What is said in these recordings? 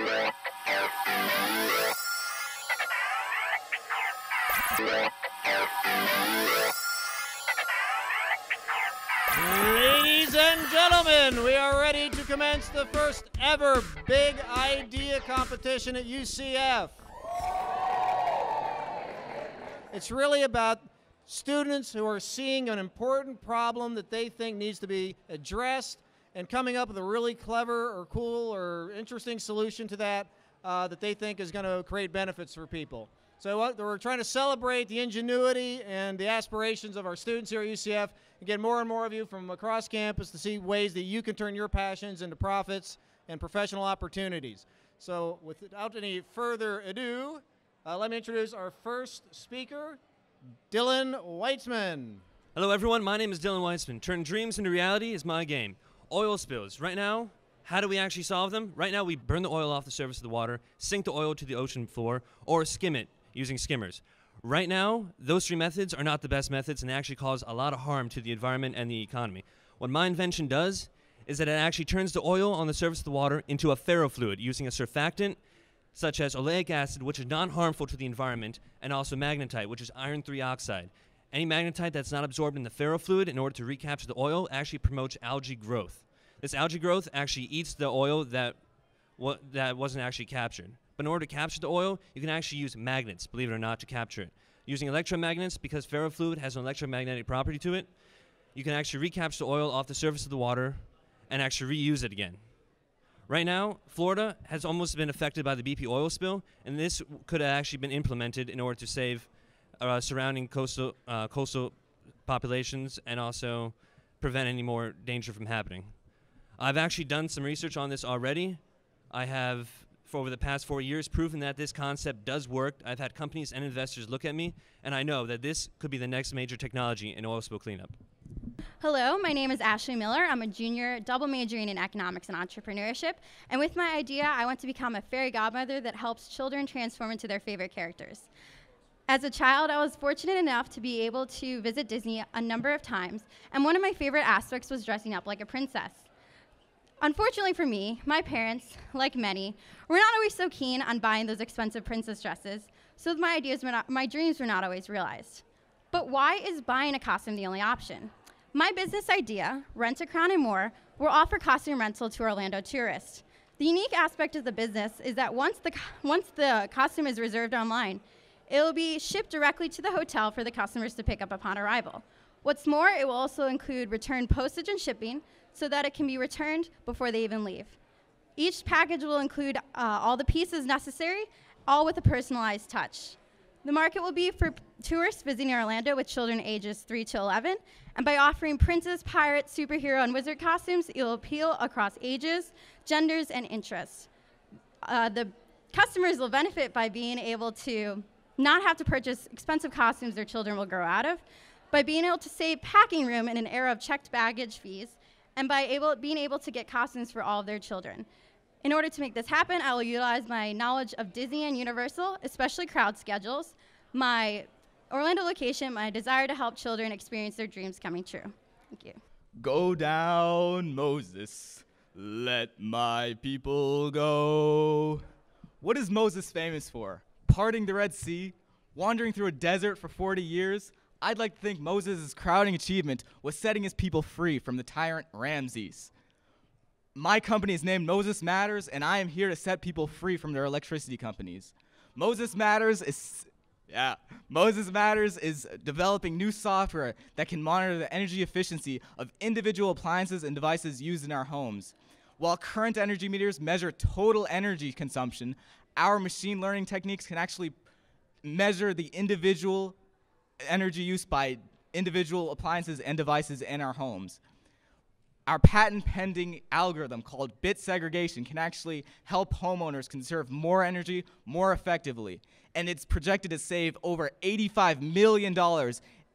Ladies and gentlemen, we are ready to commence the first ever Big Idea competition at UCF. It's really about students who are seeing an important problem that they think needs to be addressed and coming up with a really clever or cool or interesting solution to that that they think is going to create benefits for people. So we're trying to celebrate the ingenuity and the aspirations of our students here at UCF and get more and more of you from across campus to see ways that you can turn your passions into profits and professional opportunities. So without any further ado, let me introduce our first speaker, Dylan Weitzman. Hello everyone, my name is Dylan Weitzman. Turn dreams into reality is my game. Oil spills. Right now, how do we actually solve them? Right now we burn the oil off the surface of the water, sink the oil to the ocean floor, or skim it using skimmers. Right now, those three methods are not the best methods and they actually cause a lot of harm to the environment and the economy. What my invention does is that it actually turns the oil on the surface of the water into a ferrofluid using a surfactant such as oleic acid, which is non-harmful to the environment, and also magnetite, which is iron 3 oxide. Any magnetite that's not absorbed in the ferrofluid in order to recapture the oil actually promotes algae growth. This algae growth actually eats the oil that wasn't actually captured. But in order to capture the oil, you can actually use magnets, believe it or not, to capture it. Using electromagnets, because ferrofluid has an electromagnetic property to it, you can actually recapture the oil off the surface of the water and actually reuse it again. Right now, Florida has almost been affected by the BP oil spill, and this could have actually been implemented in order to save surrounding coastal populations and also prevent any more danger from happening. I've actually done some research on this already. I have, for over the past 4 years, proven that this concept does work. I've had companies and investors look at me, and I know that this could be the next major technology in oil spill cleanup. Hello, my name is Ashley Miller. I'm a junior double majoring in economics and entrepreneurship. And with my idea, I want to become a fairy godmother that helps children transform into their favorite characters. As a child, I was fortunate enough to be able to visit Disney a number of times, and one of my favorite aspects was dressing up like a princess. Unfortunately for me, my parents, like many, were not always so keen on buying those expensive princess dresses, so my dreams were not always realized. But why is buying a costume the only option? My business idea, Rent a Crown and More, will offer costume rental to Orlando tourists. The unique aspect of the business is that once the costume is reserved online, it will be shipped directly to the hotel for the customers to pick up upon arrival. What's more, it will also include return postage and shipping so that it can be returned before they even leave. Each package will include all the pieces necessary, all with a personalized touch. The market will be for tourists visiting Orlando with children ages 3 to 11, and by offering princess, pirate, superhero, and wizard costumes, it will appeal across ages, genders, and interests. The customers will benefit by being able to not have to purchase expensive costumes their children will grow out of, by being able to save packing room in an era of checked baggage fees, and by being able to get costumes for all of their children. In order to make this happen, I will utilize my knowledge of Disney and Universal, especially crowd schedules, my Orlando location, my desire to help children experience their dreams coming true. Thank you. Go down, Moses. Let my people go. What is Moses famous for? Parting the Red Sea? Wandering through a desert for 40 years? I'd like to think Moses' crowning achievement was setting his people free from the tyrant Ramses. My company is named Moses Matters, and I am here to set people free from their electricity companies. Moses Matters is developing new software that can monitor the energy efficiency of individual appliances and devices used in our homes. While current energy meters measure total energy consumption, our machine learning techniques can actually measure the individual energy use by individual appliances and devices in our homes. Our patent-pending algorithm called bit segregation can actually help homeowners conserve more energy more effectively, and it's projected to save over $85 million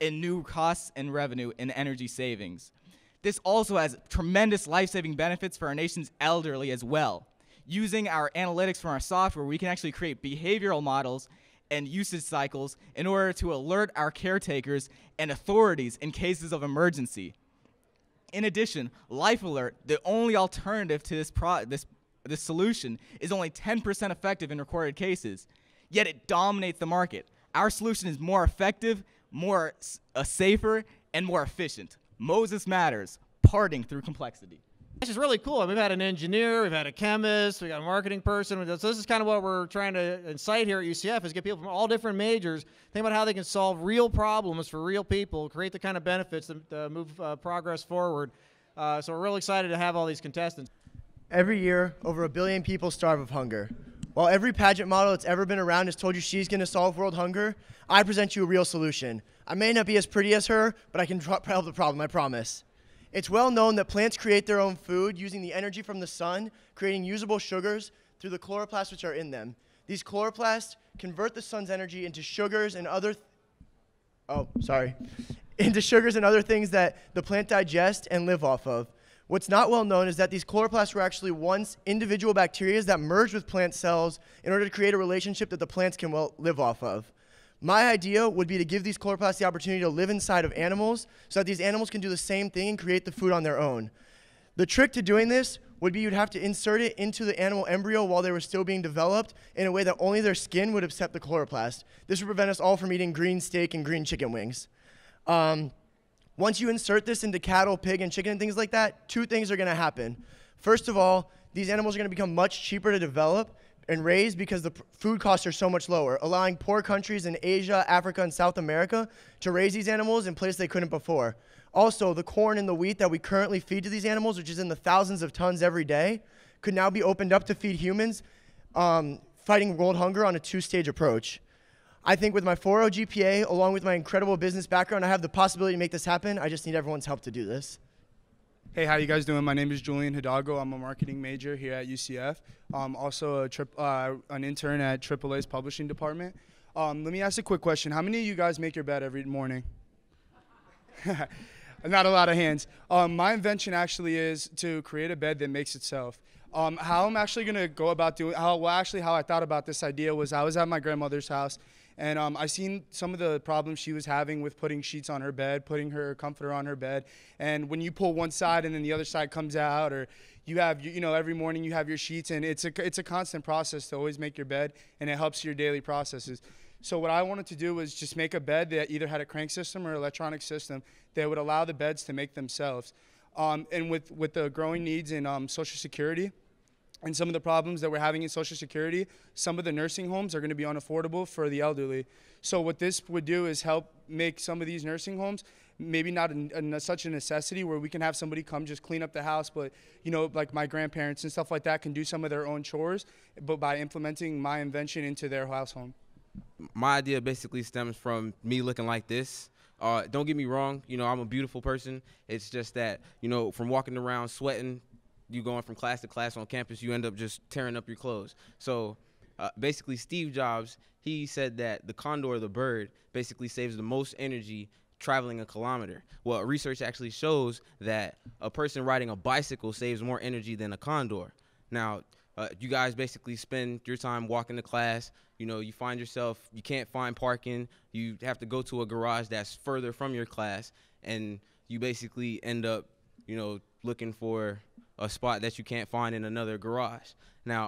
in new costs and revenue in energy savings. This also has tremendous life-saving benefits for our nation's elderly as well. Using our analytics from our software, we can actually create behavioral models and usage cycles in order to alert our caretakers and authorities in cases of emergency. In addition, Life Alert, the only alternative to this solution is only 10% effective in recorded cases, yet it dominates the market. Our solution is more effective, more safer, and more efficient. Moses matters, parting through complexity. This is really cool. We've had an engineer, we've had a chemist, we got a marketing person. So this is kind of what we're trying to incite here at UCF, is get people from all different majors, think about how they can solve real problems for real people, create the kind of benefits that move progress forward. So we're really excited to have all these contestants. Every year, over 1 billion people starve of hunger. While every pageant model that's ever been around has told you she's going to solve world hunger, I present you a real solution. I may not be as pretty as her, but I can help the problem, I promise. It's well known that plants create their own food using the energy from the sun, creating usable sugars through the chloroplasts which are in them. These chloroplasts convert the sun's energy into sugars and other into sugars and other things that the plant digests and live off of. What's not well known is that these chloroplasts were actually once individual bacteria that merged with plant cells in order to create a relationship that the plants can live off of. My idea would be to give these chloroplasts the opportunity to live inside of animals so that these animals can do the same thing and create the food on their own. The trick to doing this would be you'd have to insert it into the animal embryo while they were still being developed in a way that only their skin would accept the chloroplast. This would prevent us all from eating green steak and green chicken wings. Once you insert this into cattle, pig, and chicken and things like that, 2 things are going to happen. First of all, these animals are going to become much cheaper to develop and raise because the food costs are so much lower, allowing poor countries in Asia, Africa, and South America to raise these animals in places they couldn't before. Also, the corn and the wheat that we currently feed to these animals, which is in the thousands of tons every day, could now be opened up to feed humans, fighting world hunger on a 2-stage approach. I think with my 4.0 GPA, along with my incredible business background, I have the possibility to make this happen. I just need everyone's help to do this. Hey, how you guys doing? My name is Julian Hidalgo. I'm a marketing major here at UCF. Also an intern at AAA's publishing department. Let me ask a quick question. How many of you guys make your bed every morning? Not a lot of hands. My invention actually is to create a bed that makes itself. How I'm actually going to go about doing, how I thought about this idea was I was at my grandmother's house, and I seen some of the problems she was having with putting sheets on her bed, putting her comforter on her bed. And when you pull one side and then the other side comes out, or you have, every morning you have your sheets, and it's a constant process to always make your bed, and it helps your daily processes. So what I wanted to do was just make a bed that either had a crank system or electronic system that would allow the beds to make themselves. And with the growing needs in Social Security, and some of the problems that we're having in Social Security, some of the nursing homes are going to be unaffordable for the elderly. So what this would do is help make some of these nursing homes maybe not such a necessity where we can have somebody come just clean up the house, but, like my grandparents and stuff like that can do some of their own chores, but by implementing my invention into their house home. My idea basically stems from me looking like this. Don't get me wrong, I'm a beautiful person. It's just that, from walking around sweating, you going from class to class on campus, you end up just tearing up your clothes. So basically Steve Jobs, he said that the condor, the bird, basically saves the most energy traveling a kilometer. Well, research actually shows that a person riding a bicycle saves more energy than a condor. Now, you guys basically spend your time walking to class. You find yourself, you can't find parking. You have to go to a garage that's further from your class, and you basically end up, looking for a spot that you can't find in another garage. Now,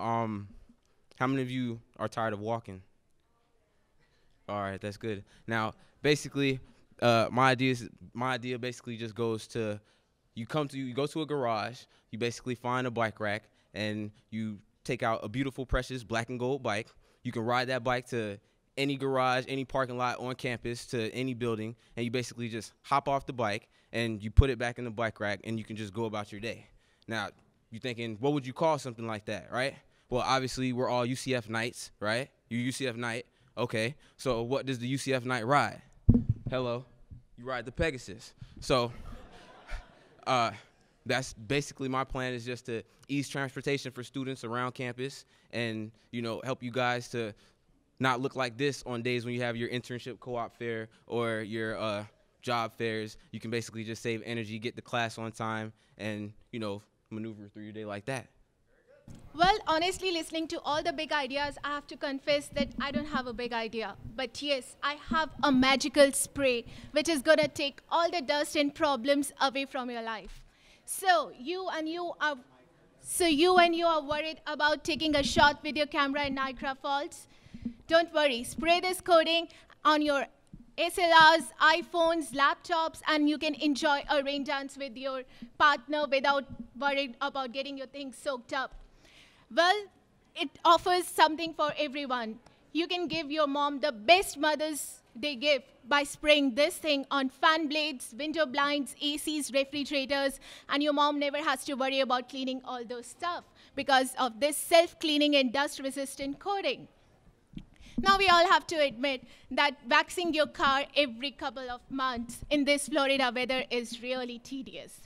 how many of you are tired of walking? All right, that's good. Now, basically, my idea basically just goes to, you go to a garage, you basically find a bike rack, and you take out a beautiful, precious black and gold bike. You can ride that bike to any garage, any parking lot on campus, to any building, and you basically just hop off the bike and you put it back in the bike rack, and you can just go about your day. Now, you're thinking, what would you call something like that, right? Well, obviously, we're all UCF Knights, right? You're UCF Knight. Okay, so what does the UCF Knight ride? Hello, you ride the Pegasus. So that's basically my plan, is just to ease transportation for students around campus and, help you guys to not look like this on days when you have your internship co-op fair or your job fairs. You can basically just save energy, get to class on time, and, maneuver through your day like that. Well, honestly, listening to all the big ideas, I have to confess that I don't have a big idea. But yes, I have a magical spray which is going to take all the dust and problems away from your life. So you are So when you are worried about taking a shot with your camera in Niagara Falls, don't worry. Spray this coating on your SLRs, iPhones, laptops, and you can enjoy a rain dance with your partner without worrying about getting your things soaked up. Well, it offers something for everyone. You can give your mom the best Mother's Day gift by spraying this thing on fan blades, window blinds, ACs, refrigerators, and your mom never has to worry about cleaning all those stuff because of this self-cleaning and dust-resistant coating. Now we all have to admit that waxing your car every couple of months in this Florida weather is really tedious.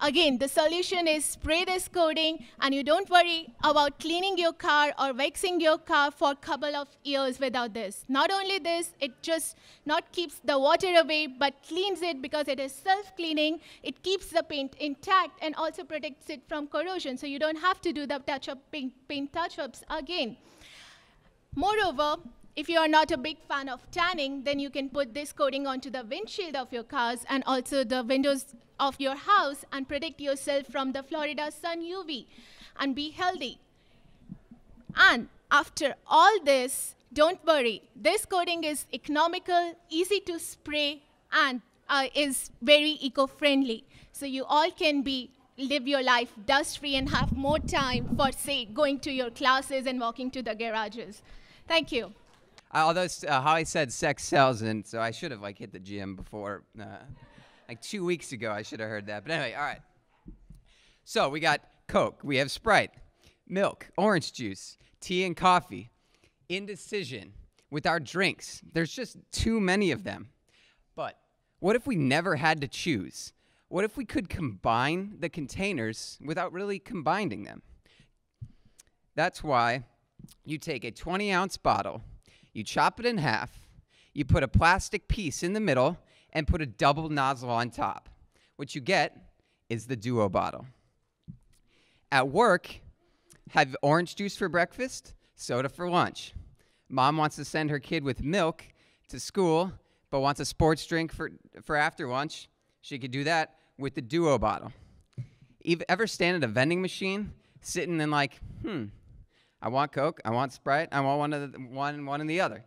Again, the solution is spray this coating and you don't worry about cleaning your car or waxing your car for a couple of years without this. Not only this, it just not keeps the water away but cleans it because it is self-cleaning. It keeps the paint intact and also protects it from corrosion so you don't have to do the paint touch-ups again. Moreover, if you are not a big fan of tanning, then you can put this coating onto the windshield of your cars and also the windows of your house and protect yourself from the Florida sun UV and be healthy. And after all this, don't worry. This coating is economical, easy to spray, and is very eco-friendly. So you all can live your life dust-free and have more time for, say, going to your classes and walking to the garages. Thank you. Although Holly said sex sells, and so I should have hit the gym before. Like 2 weeks ago, I should have heard that. But anyway, all right. So we got Coke, we have Sprite, milk, orange juice, tea and coffee. Indecision with our drinks. There's just too many of them. But what if we never had to choose? What if we could combine the containers without really combining them? That's why you take a 20-ounce bottle, you chop it in half, you put a plastic piece in the middle, and put a double nozzle on top. What you get is the Duo bottle. At work, have orange juice for breakfast, soda for lunch. Mom wants to send her kid with milk to school, but wants a sports drink for after lunch. She could do that with the Duo bottle. Ever stand at a vending machine, sitting and I want Coke, I want Sprite, I want one and the other.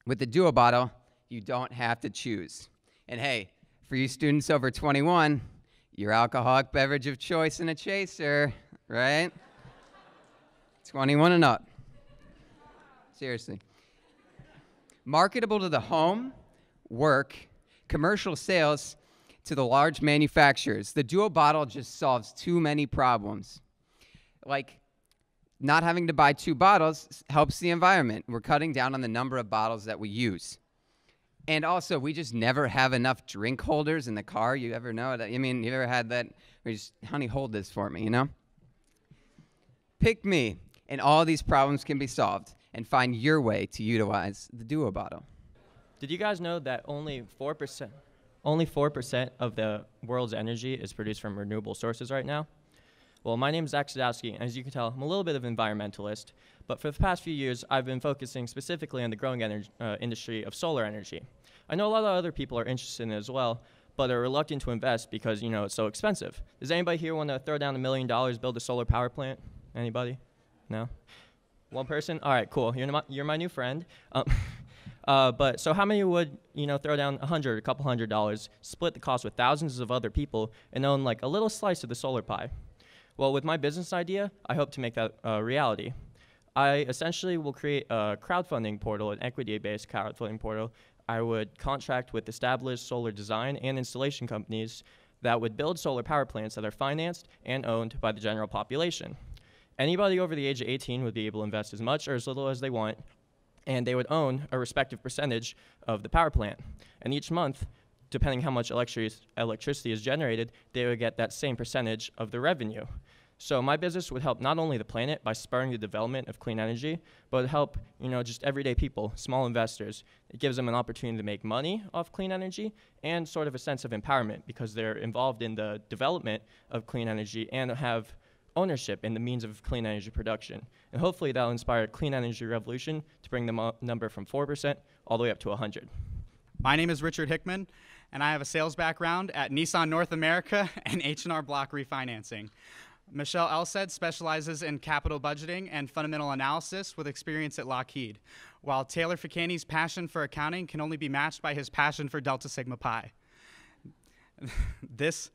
With the Duo bottle, you don't have to choose. And hey, for you students over 21, your alcoholic beverage of choice and a chaser, right? 21 and up. Seriously. Marketable to the home, work, commercial sales, to the large manufacturers. The Duo bottle just solves too many problems. Like, not having to buy 2 bottles helps the environment. We're cutting down on the number of bottles that we use. And also, we just never have enough drink holders in the car. You ever know that? I mean, you ever had that? Where you just, honey, hold this for me, you know? Pick me, and all these problems can be solved. And find your way to utilize the Duo bottle. Did you guys know that only 4% of the world's energy is produced from renewable sources right now? Well, my name is Zach Sadowski, and as you can tell, I'm a little bit of an environmentalist, but for the past few years, I've been focusing specifically on the growing industry of solar energy. I know a lot of other people are interested in it as well, but are reluctant to invest because, it's so expensive. Does anybody here want to throw down $1 million, build a solar power plant? Anybody? No? One person? All right, cool. You're my new friend. But so how many would, throw down a couple $100, split the cost with thousands of other people, and own like a little slice of the solar pie? Well, with my business idea, I hope to make that a reality. I essentially will create a crowdfunding portal, an equity-based crowdfunding portal. I would contract with established solar design and installation companies that would build solar power plants that are financed and owned by the general population. Anybody over the age of 18 would be able to invest as much or as little as they want, and they would own a respective percentage of the power plant. And each month, depending how much electricity is generated, they would get that same percentage of the revenue. So my business would help not only the planet by spurring the development of clean energy, but help just everyday people, small investors. It gives them an opportunity to make money off clean energy and sort of a sense of empowerment because they're involved in the development of clean energy and have ownership in the means of clean energy production. And hopefully that'll inspire a clean energy revolution to bring the number from 4% all the way up to 100. My name is Richard Hickman, and I have a sales background at Nissan North America and H&R Block Refinancing. Michelle Elsed specializes in capital budgeting and fundamental analysis with experience at Lockheed, while Taylor Ficani's passion for accounting can only be matched by his passion for Delta Sigma Pi. This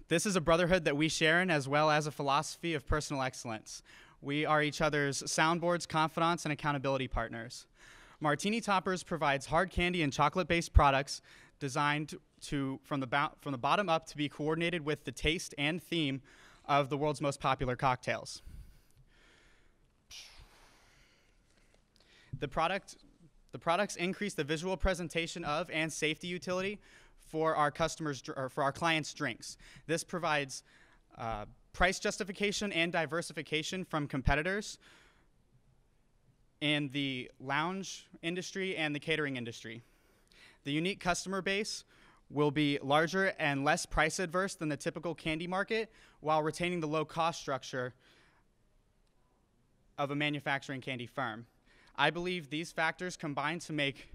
is a brotherhood that we share in, as well as a philosophy of personal excellence. We are each other's soundboards, confidants, and accountability partners. Martini Toppers provides hard candy and chocolate-based products designed from the bottom up to be coordinated with the taste and theme of the world's most popular cocktails. The products increase the visual presentation of and safety utility for our customers, or for our clients' drinks. This provides price justification and diversification from competitors in the lounge industry and the catering industry. The unique customer base will be larger and less price adverse than the typical candy market, while retaining the low cost structure of a manufacturing candy firm. I believe these factors combine to make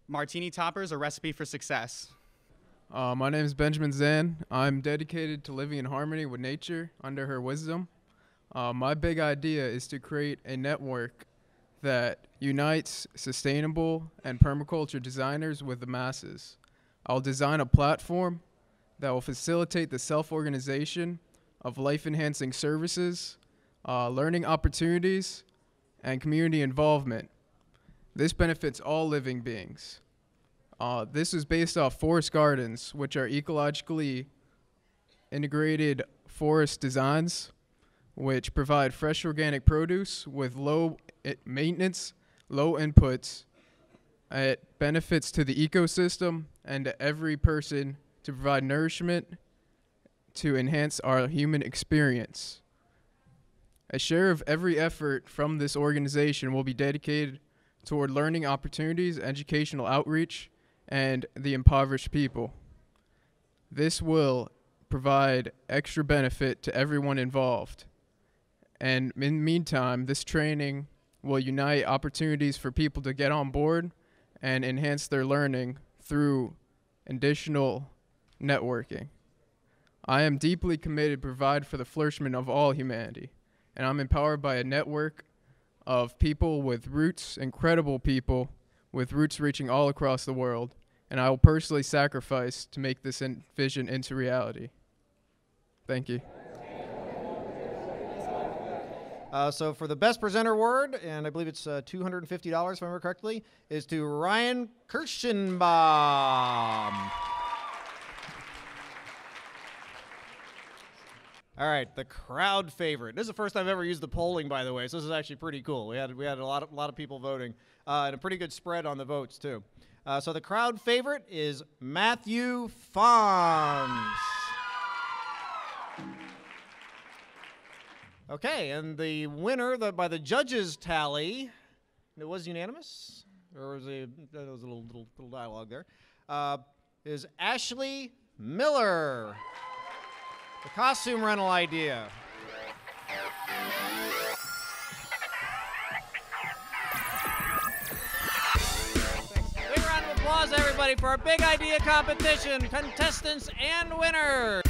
Martini Toppers a recipe for success. My name is Benjamin Zan. I'm dedicated to living in harmony with nature under her wisdom. My big idea is to create a network that unites sustainable and permaculture designers with the masses. I'll design a platform that will facilitate the self-organization of life-enhancing services, learning opportunities, and community involvement. This benefits all living beings. This is based off forest gardens, which are ecologically integrated forest designs, which provide fresh organic produce with low maintenance, low inputs. It benefits to the ecosystem and to every person to provide nourishment to enhance our human experience. A share of every effort from this organization will be dedicated toward learning opportunities, educational outreach, and the impoverished people. This will provide extra benefit to everyone involved. And in the meantime, this training will unite opportunities for people to get on board and enhance their learning through additional networking. I am deeply committed to provide for the flourishment of all humanity, and I'm empowered by a network of people with roots, incredible people with roots reaching all across the world, and I will personally sacrifice to make this vision into reality. Thank you. So for the best presenter award, and I believe it's $250 if I remember correctly, is to Ryan Kirschenbaum. All right, the crowd favorite. This is the first time I've ever used the polling, by the way, so this is actually pretty cool. We had a lot of people voting, and a pretty good spread on the votes too. So the crowd favorite is Matthew Fons. Okay, and the winner by the judges' tally, it was unanimous, or was there was a little dialogue there, is Ashley Miller. The costume rental idea. Big round of applause, everybody, for our big idea competition, contestants and winners.